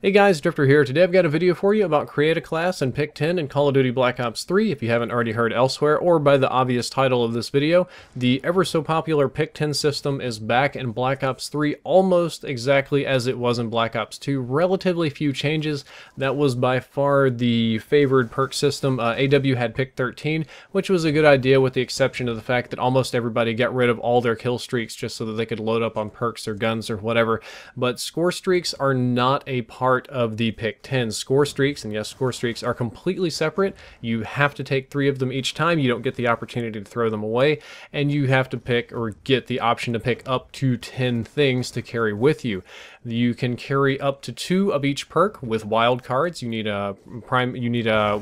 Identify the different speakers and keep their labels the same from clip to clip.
Speaker 1: Hey guys, Drifter here. Today I've got a video for you about create a class and pick 10 in Call of Duty Black Ops 3 if you haven't already heard elsewhere, or by the obvious title of this video. The ever so popular pick 10 system is back in Black Ops 3 almost exactly as it was in Black Ops 2. Relatively few changes. That was by far the favored perk system. AW had pick 13, which was a good idea with the exception of the fact that almost everybody got rid of all their kill streaks just so that they could load up on perks or guns or whatever. But score streaks are not a part of the pick 10. Score streaks, and yes, score streaks are completely separate. You have to take 3 of them each time. You don't get the opportunity to throw them away, and you have to pick or get the option to pick up to 10 things to carry with you. You can carry up to 2 of each perk with wild cards. You need a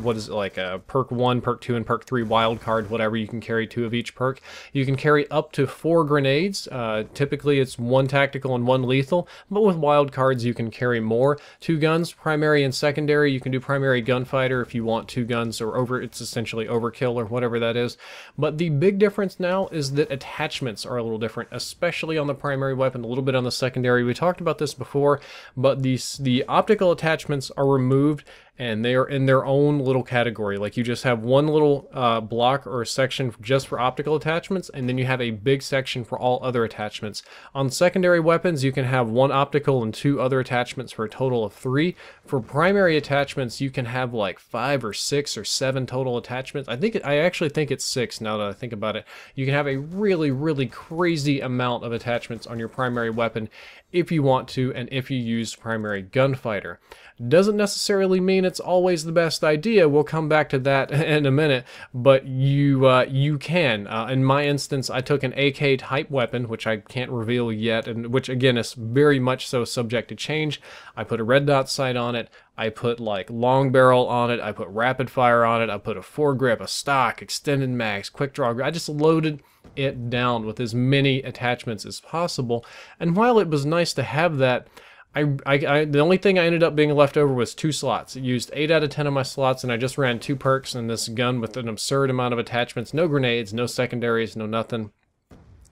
Speaker 1: what is it, like a perk 1, perk 2, and perk 3 wild card, whatever. You can carry 2 of each perk. You can carry up to 4 grenades. Typically it's 1 tactical and 1 lethal, but with wild cards you can carry more. 2 guns, primary and secondary. You can do primary gunfighter if you want 2 guns, or it's essentially overkill or whatever that is. But the big difference now is that attachments are a little different, especially on the primary weapon, a little bit on the secondary. We talked about this before, but the optical attachments are removed and they are in their own little category. Like you just have one little block or section just for optical attachments, and then you have a big section for all other attachments. On secondary weapons, you can have 1 optical and 2 other attachments for a total of 3. For primary attachments, you can have like 5 or 6 or 7 total attachments. I actually think it's 6 now that I think about it. You can have a really crazy amount of attachments on your primary weapon if you want to, and if you use primary gunfighter. Doesn't necessarily mean it's always the best idea. We'll come back to that in a minute, but you can. In my instance, I took an AK type weapon, which I can't reveal yet, and which again is very much so subject to change. I put a red dot sight on it. I put like long barrel on it. I put rapid fire on it. I put a foregrip, a stock, extended mags, quick draw. I just loaded it down with as many attachments as possible. And while it was nice to have that, the only thing I ended up being left over was 2 slots. It used 8 out of 10 of my slots, and I just ran 2 perks in this gun with an absurd amount of attachments. No grenades, no secondaries, no nothing.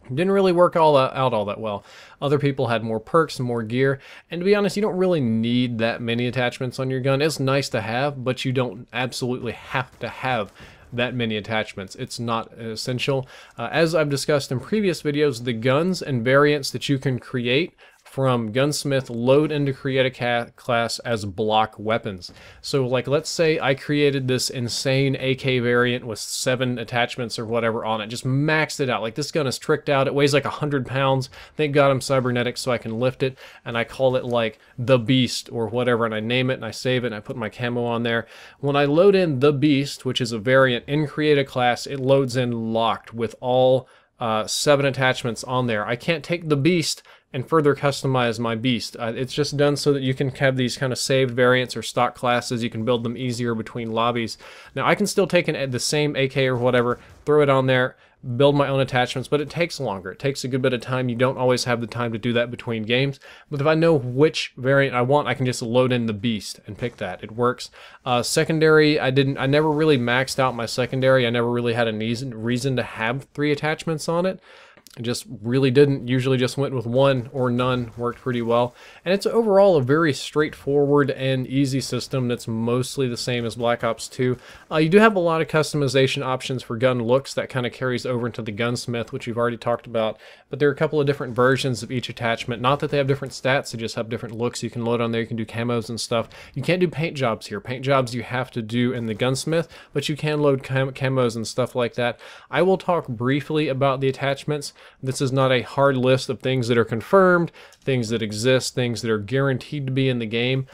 Speaker 1: Didn't really work out all that well. Other people had more perks and more gear, and to be honest, you don't really need that many attachments on your gun. It's nice to have, but you don't absolutely have to have that many attachments. It's not essential. As I've discussed in previous videos, the guns and variants that you can create from Gunsmith load into create a class as block weapons. So like, let's say I created this insane AK variant with 7 attachments or whatever on it, just maxed it out. Like, this gun is tricked out. It weighs like 100 pounds. Thank God I'm cybernetic so I can lift it, and I call it like the Beast or whatever, and I name it and I save it and I put my camo on there. When I load in the Beast, which is a variant in create a class, it loads in locked with all 7 attachments on there. I can't take the Beast and further customize my Beast. It's just done so that you can have these kind of saved variants or stock classes. You can build them easier between lobbies. Now I can still take the same AK or whatever, throw it on there, build my own attachments, but it takes longer. It takes a good bit of time. You don't always have the time to do that between games, but if I know which variant I want, I can just load in the Beast and pick that. It works. Secondary, I never really maxed out my secondary. I never really had a reason to have 3 attachments on it. I just really didn't. Usually just went with 1 or none. Worked pretty well. And it's overall a very straightforward and easy system that's mostly the same as Black Ops 2. You do have a lot of customization options for gun looks that kind of carries over into the Gunsmith, which we've already talked about. But there are a couple of different versions of each attachment. Not that they have different stats, they just have different looks you can load on there. You can do camos and stuff. You can't do paint jobs here. Paint jobs you have to do in the Gunsmith, but you can load camos and stuff like that. I will talk briefly about the attachments. This is not a hard list of things that are confirmed, things that exist, things that are guaranteed to be in the game,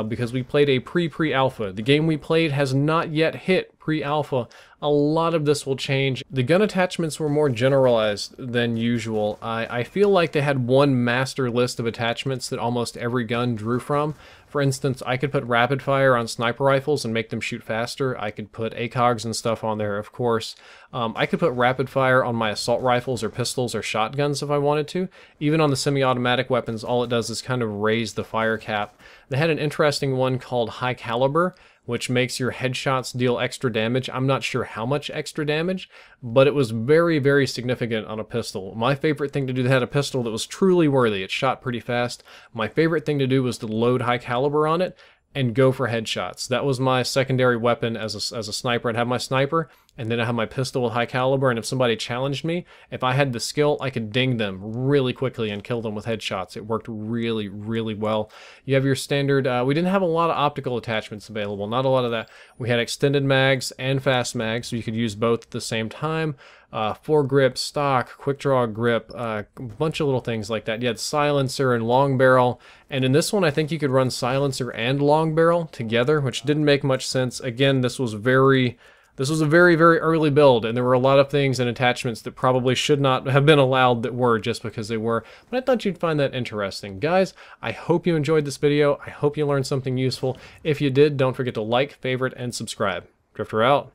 Speaker 1: because we played a pre-alpha. The game we played has not yet hit pre-alpha. A lot of this will change. The gun attachments were more generalized than usual. I feel like they had one master list of attachments that almost every gun drew from. For instance, I could put rapid fire on sniper rifles and make them shoot faster. I could put ACOGs and stuff on there, of course. I could put rapid fire on my assault rifles or pistols or shotguns if I wanted to. Even on the semi-automatic weapons, all it does is kind of raise the fire cap. They had an interesting one called High Caliber, which makes your headshots deal extra damage. I'm not sure how much extra damage, but it was very, very significant on a pistol. My favorite thing to do, they had a pistol that was truly worthy. It shot pretty fast. My favorite thing to do was to load High Caliber on it and go for headshots. That was my secondary weapon as a sniper. I'd have my sniper, and then I have my pistol with High Caliber, and if somebody challenged me, if I had the skill, I could ding them really quickly and kill them with headshots. It worked really, really well. You have your standard, we didn't have a lot of optical attachments available, not a lot of that. We had extended mags and fast mags, so you could use both at the same time. Foregrip, stock, quick draw grip, a bunch of little things like that. You had silencer and long barrel, and in this one I think you could run silencer and long barrel together, which didn't make much sense. Again, this was a very, very early build, and there were a lot of things and attachments that probably should not have been allowed that were, just because they were. But I thought you'd find that interesting. Guys, I hope you enjoyed this video. I hope you learned something useful. If you did, don't forget to like, favorite, and subscribe. Drifter out.